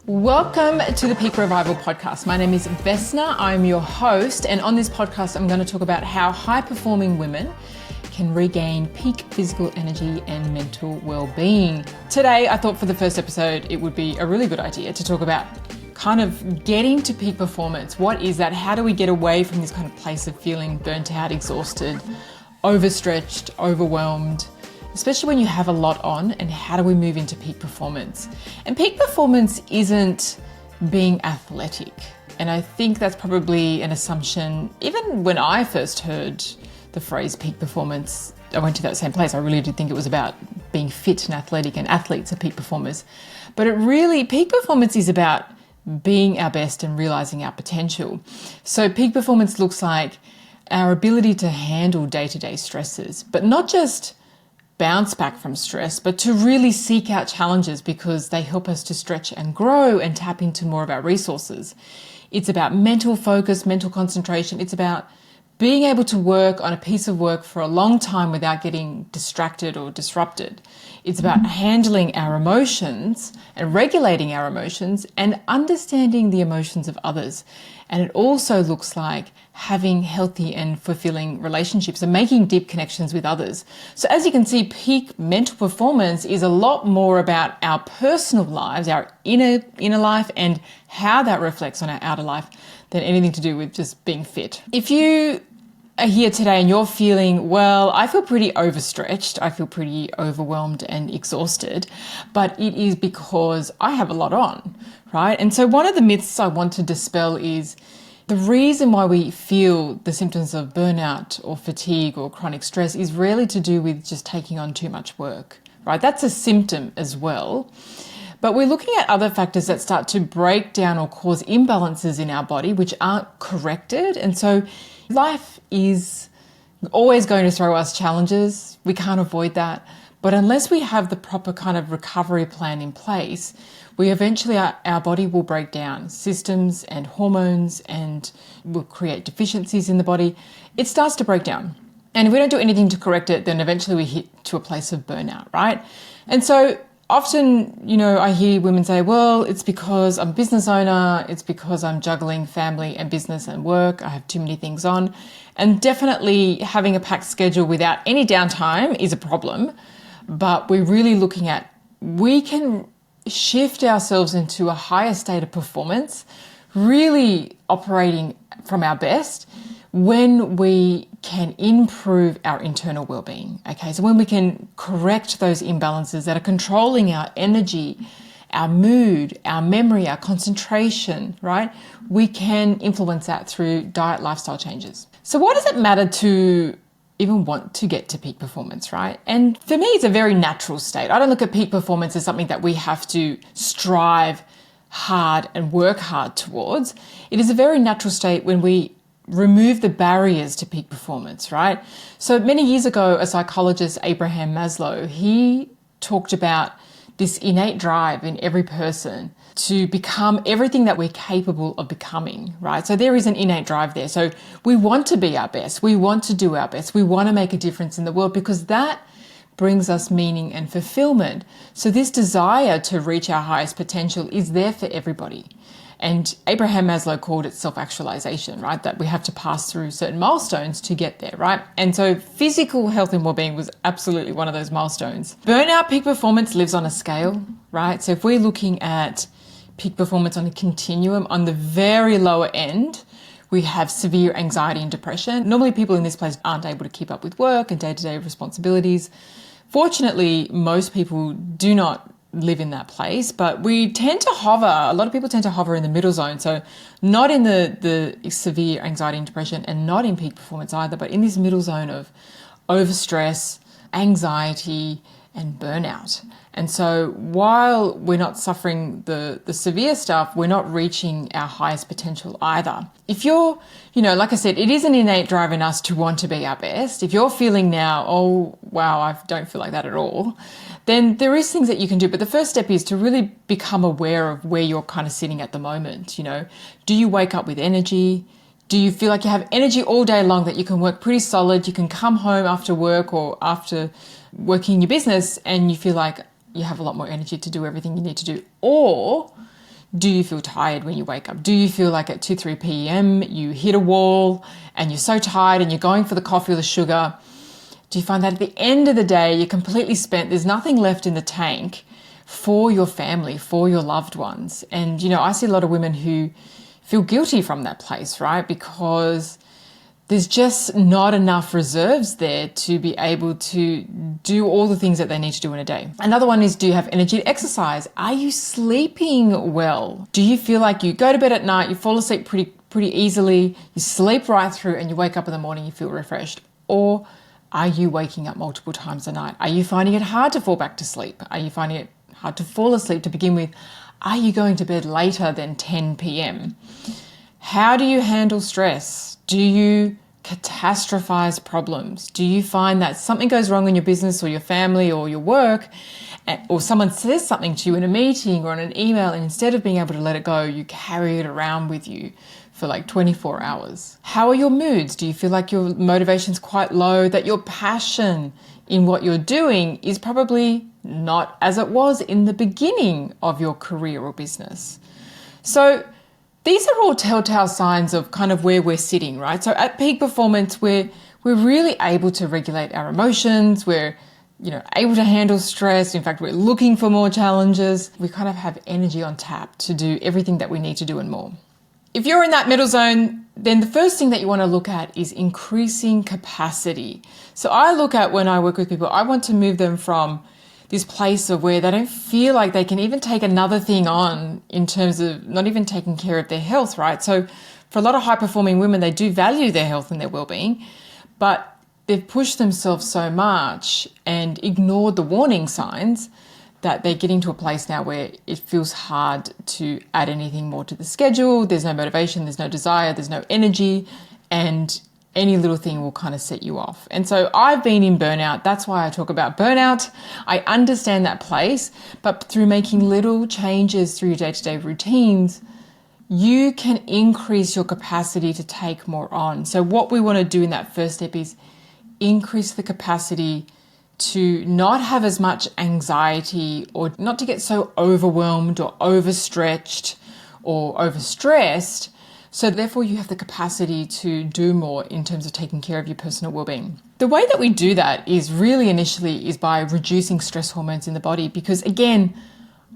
Welcome to the Peak Revival podcast. My name is Vesna. I'm your host, and on this podcast, I'm going to talk about how high-performing women can regain peak physical energy and mental well-being. Today, I thought for the first episode, it would be a really good idea to talk about kind of getting to peak performance. What is that? How do we get away from this kind of place of feeling burnt out, exhausted, overstretched, overwhelmed, especially when you have a lot on, and how do we move into peak performance? And peak performance isn't being athletic. And I think that's probably an assumption. Even when I first heard the phrase peak performance, I went to that same place. I really did think it was about being fit and athletic, and athletes are peak performers. But peak performance is about being our best and realizing our potential. So peak performance looks like our ability to handle day-to-day stresses, but not just bounce back from stress, but to really seek out challenges because they help us to stretch and grow and tap into more of our resources. It's about mental focus, mental concentration. It's about being able to work on a piece of work for a long time without getting distracted or disrupted. It's about handling our emotions and regulating our emotions and understanding the emotions of others. And it also looks like having healthy and fulfilling relationships and making deep connections with others. So as you can see, peak mental performance is a lot more about our personal lives, our inner life, and how that reflects on our outer life than anything to do with just being fit. If you are here today and you're feeling, well, I feel pretty overstretched, I feel pretty overwhelmed and exhausted, but it is because I have a lot on, right? And so one of the myths I want to dispel is the reason why we feel the symptoms of burnout or fatigue or chronic stress is rarely to do with just taking on too much work, right? That's a symptom as well. But we're looking at other factors that start to break down or cause imbalances in our body, which aren't corrected. And so life is always going to throw us challenges. We can't avoid that. But unless we have the proper kind of recovery plan in place, we eventually, our body will break down systems and hormones and will create deficiencies in the body. It starts to break down. And if we don't do anything to correct it, then eventually we hit to a place of burnout, right? And so often, I hear women say, well, it's because I'm a business owner. It's because I'm juggling family and business and work. I have too many things on. And definitely having a packed schedule without any downtime is a problem. But we're really looking at, we can shift ourselves into a higher state of performance, really operating from our best when we can improve our internal well-being. Okay, so when we can correct those imbalances that are controlling our energy, our mood, our memory, our concentration, right? We can influence that through diet, lifestyle changes. So why does it matter to even want to get to peak performance, right? And for me, it's a very natural state. I don't look at peak performance as something that we have to strive hard and work hard towards. It is a very natural state when we remove the barriers to peak performance, right? So many years ago, a psychologist, Abraham Maslow, he talked about this innate drive in every person to become everything that we're capable of becoming, right? So there is an innate drive there. So we want to be our best. We want to do our best. We want to make a difference in the world because that brings us meaning and fulfillment. So this desire to reach our highest potential is there for everybody. And Abraham Maslow called it self-actualization, right? That we have to pass through certain milestones to get there, right? And so physical health and well-being was absolutely one of those milestones. Burnout, peak performance lives on a scale, right? So if we're looking at peak performance on a continuum, on the very lower end, we have severe anxiety and depression. Normally people in this place aren't able to keep up with work and day-to-day responsibilities. Fortunately, most people do not live in that place, but we tend to hover, a lot of people tend to hover in the middle zone. So not in the severe anxiety and depression and not in peak performance either, but in this middle zone of overstress, anxiety, and burnout. And so while we're not suffering the severe stuff, we're not reaching our highest potential either. If you're, like I said, it is an innate drive in us to want to be our best. If you're feeling now, oh, wow, I don't feel like that at all, then there is things that you can do. But the first step is to really become aware of where you're kind of sitting at the moment. Do you wake up with energy? Do you feel like you have energy all day long that you can work pretty solid? You can come home after work or after working in your business and you feel like you have a lot more energy to do everything you need to do? Or Do you feel tired when you wake up? Do you feel like at 2, 3 p.m. you hit a wall and you're so tired and you're going for the coffee or the sugar? Do you find that at the end of the day, you're completely spent, there's nothing left in the tank for your family, for your loved ones? And, I see a lot of women who feel guilty from that place, right? Because there's just not enough reserves there to be able to do all the things that they need to do in a day. Another one is, do you have energy to exercise? Are you sleeping well? Do you feel like you go to bed at night, you fall asleep pretty easily, you sleep right through, and you wake up in the morning, you feel refreshed? Or are you waking up multiple times a night? Are you finding it hard to fall back to sleep? Are you finding it hard to fall asleep to begin with? Are you going to bed later than 10 p.m.? How do you handle stress? Do you catastrophize problems? Do you find that something goes wrong in your business or your family or your work, or someone says something to you in a meeting or in an email, and instead of being able to let it go, you carry it around with you for like 24 hours? How are your moods? Do you feel like your motivation's quite low, that your passion in what you're doing is probably not as it was in the beginning of your career or business? So these are all telltale signs of kind of where we're sitting, right? So at peak performance, we're really able to regulate our emotions. We're, able to handle stress. In fact, we're looking for more challenges. We kind of have energy on tap to do everything that we need to do and more. If you're in that middle zone, then the first thing that you want to look at is increasing capacity. So I look at, when I work with people, I want to move them from this place of where they don't feel like they can even take another thing on in terms of not even taking care of their health, right? So for a lot of high-performing women, they do value their health and their well-being, but they've pushed themselves so much and ignored the warning signs that they're getting to a place now where it feels hard to add anything more to the schedule. There's no motivation, there's no desire, there's no energy, and any little thing will kind of set you off. And so I've been in burnout. That's why I talk about burnout. I understand that place, but through making little changes through your day-to-day routines, you can increase your capacity to take more on. So what we want to do in that first step is increase the capacity to not have as much anxiety, or not to get so overwhelmed or overstretched or overstressed. So therefore you have the capacity to do more in terms of taking care of your personal well-being. The way that we do that is really initially is by reducing stress hormones in the body, because again,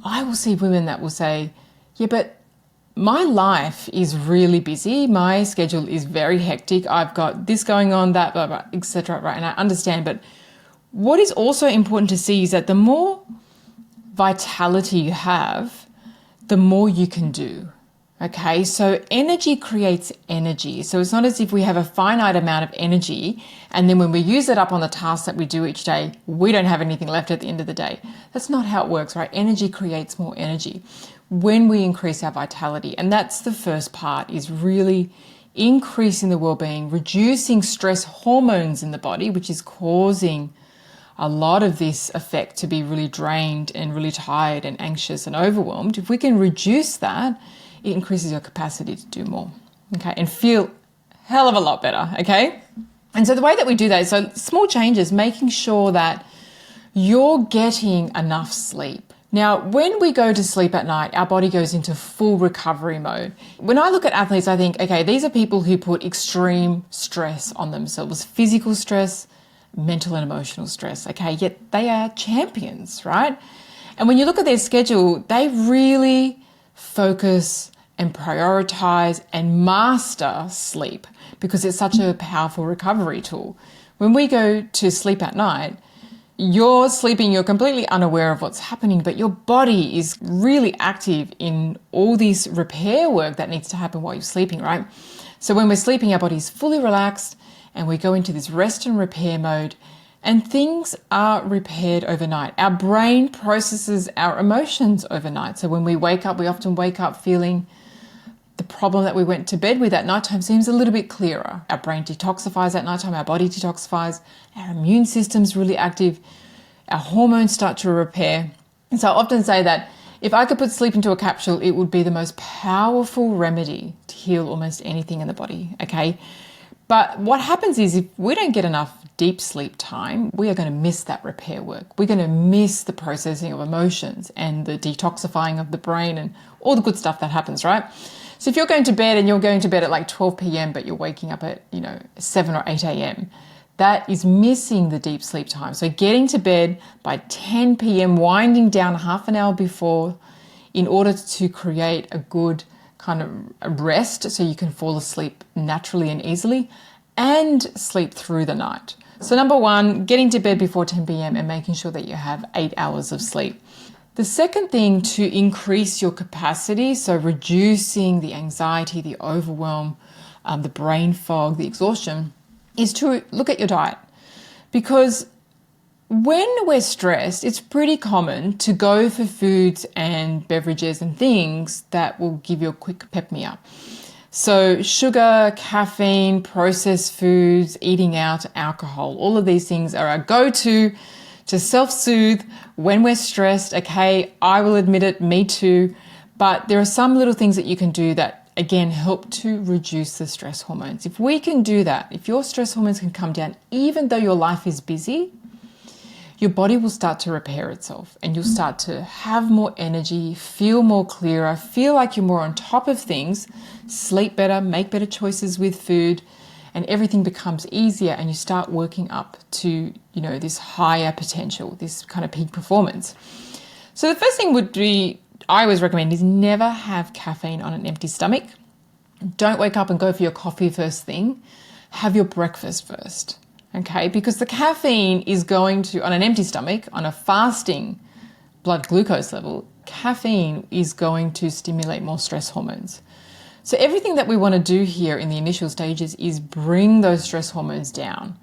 I will see women that will say, yeah, but my life is really busy. My schedule is very hectic. I've got this going on, that, blah, blah, etc. Right? And I understand, but what is also important to see is that the more vitality you have, the more you can do. Okay, so energy creates energy. So it's not as if we have a finite amount of energy and then when we use it up on the tasks that we do each day, we don't have anything left at the end of the day. That's not how it works, right? Energy creates more energy when we increase our vitality. And that's the first part, is really increasing the well-being, reducing stress hormones in the body, which is causing a lot of this effect to be really drained and really tired and anxious and overwhelmed. If we can reduce that, it increases your capacity to do more, okay, and feel a hell of a lot better, okay? And so the way that we do that is, so small changes, making sure that you're getting enough sleep. Now, when we go to sleep at night, our body goes into full recovery mode. When I look at athletes, I think, okay, these are people who put extreme stress on themselves, physical stress, mental and emotional stress, okay, yet they are champions, right? And when you look at their schedule, they really focus and prioritize and master sleep, because it's such a powerful recovery tool. When we go to sleep at night, you're sleeping, you're completely unaware of what's happening, but your body is really active in all this repair work that needs to happen while you're sleeping, right? So when we're sleeping, our body's fully relaxed and we go into this rest and repair mode, and things are repaired overnight. Our brain processes our emotions overnight. So when we wake up, we often wake up feeling the problem that we went to bed with at nighttime seems a little bit clearer. Our brain detoxifies at nighttime, our body detoxifies, our immune system's really active, our hormones start to repair. And so I often say that if I could put sleep into a capsule, it would be the most powerful remedy to heal almost anything in the body, okay? But what happens is if we don't get enough deep sleep time, we are going to miss that repair work. We're going to miss the processing of emotions and the detoxifying of the brain and all the good stuff that happens, right? So if you're going to bed and you're going to bed at like 12 p.m. but you're waking up at 7 or 8 a.m., that is missing the deep sleep time. So getting to bed by 10 p.m., winding down half an hour before in order to create a good kind of rest so you can fall asleep naturally and easily and sleep through the night. So number one, getting to bed before 10 p.m. and making sure that you have 8 hours of sleep. The second thing to increase your capacity, so reducing the anxiety, the overwhelm, the brain fog, the exhaustion, is to look at your diet. Because when we're stressed, it's pretty common to go for foods and beverages and things that will give you a quick pick-me-up. So sugar, caffeine, processed foods, eating out, alcohol, all of these things are our go-to to self-soothe when we're stressed. Okay, I will admit it, me too. But there are some little things that you can do that, again, help to reduce the stress hormones. If we can do that, if your stress hormones can come down, even though your life is busy, your body will start to repair itself and you'll start to have more energy, feel more clearer, feel like you're more on top of things, sleep better, make better choices with food, and everything becomes easier and you start working up to, this higher potential, this kind of peak performance. So the first thing would be, I always recommend, is never have caffeine on an empty stomach. Don't wake up and go for your coffee first thing. Have your breakfast first. Okay, because the caffeine is going to, on an empty stomach, on a fasting blood glucose level, caffeine is going to stimulate more stress hormones. So everything that we want to do here in the initial stages is bring those stress hormones down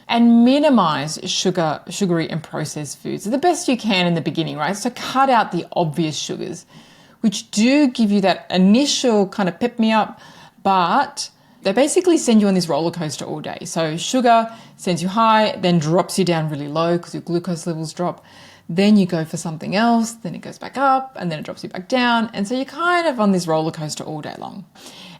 and minimize sugary and processed foods the best you can in the beginning, right? So cut out the obvious sugars, which do give you that initial kind of pick-me-up, but they basically send you on this roller coaster all day. So sugar sends you high, then drops you down really low because your glucose levels drop. Then you go for something else, then it goes back up, and then it drops you back down. And so you're kind of on this roller coaster all day long.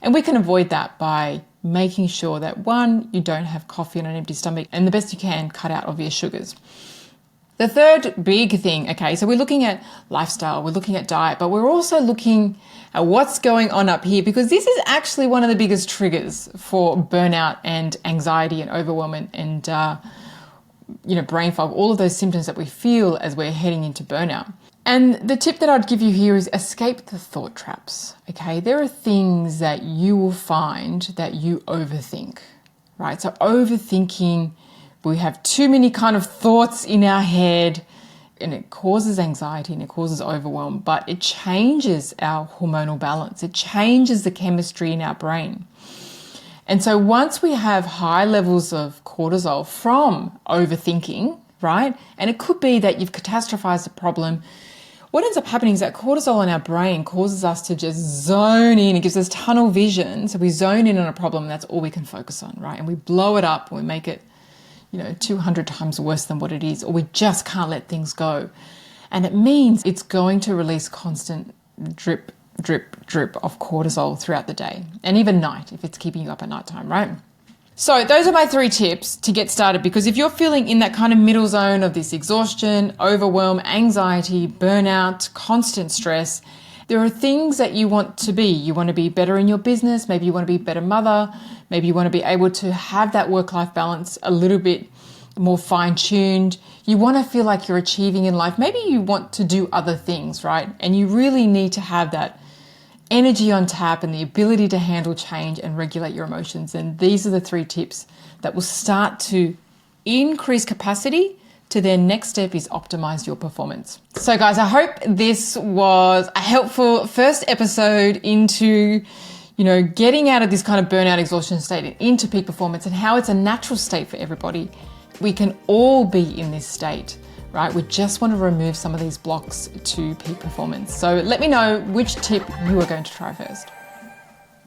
And we can avoid that by making sure that, one, you don't have coffee on an empty stomach, and the best you can, cut out obvious sugars. The third big thing, okay, so we're looking at lifestyle, we're looking at diet, but we're also looking at what's going on up here, because this is actually one of the biggest triggers for burnout and anxiety and overwhelm and brain fog, all of those symptoms that we feel as we're heading into burnout. And the tip that I'd give you here is escape the thought traps, okay? There are things that you will find that you overthink, right? So overthinking, we have too many kind of thoughts in our head and it causes anxiety and it causes overwhelm, but it changes our hormonal balance. It changes the chemistry in our brain. And so once we have high levels of cortisol from overthinking, right? And it could be that you've catastrophized a problem. What ends up happening is that cortisol in our brain causes us to just zone in. It gives us tunnel vision. So we zone in on a problem and that's all we can focus on, right? And we blow it up and we make it 200 times worse than what it is, or we just can't let things go. And it means it's going to release constant drip, drip, drip of cortisol throughout the day and even night if it's keeping you up at nighttime, right? So those are my 3 tips to get started, because if you're feeling in that kind of middle zone of this exhaustion, overwhelm, anxiety, burnout, constant stress, there are things that you want to be. You want to be better in your business. Maybe you want to be a better mother. Maybe you want to be able to have that work-life balance a little bit more fine-tuned. You want to feel like you're achieving in life. Maybe you want to do other things, right? And you really need to have that energy on tap and the ability to handle change and regulate your emotions. And these are the 3 tips that will start to increase capacity to their next step is optimize your performance. So guys, I hope this was a helpful first episode into, getting out of this kind of burnout exhaustion state and into peak performance and how it's a natural state for everybody. We can all be in this state, right? We just want to remove some of these blocks to peak performance. So let me know which tip you are going to try first.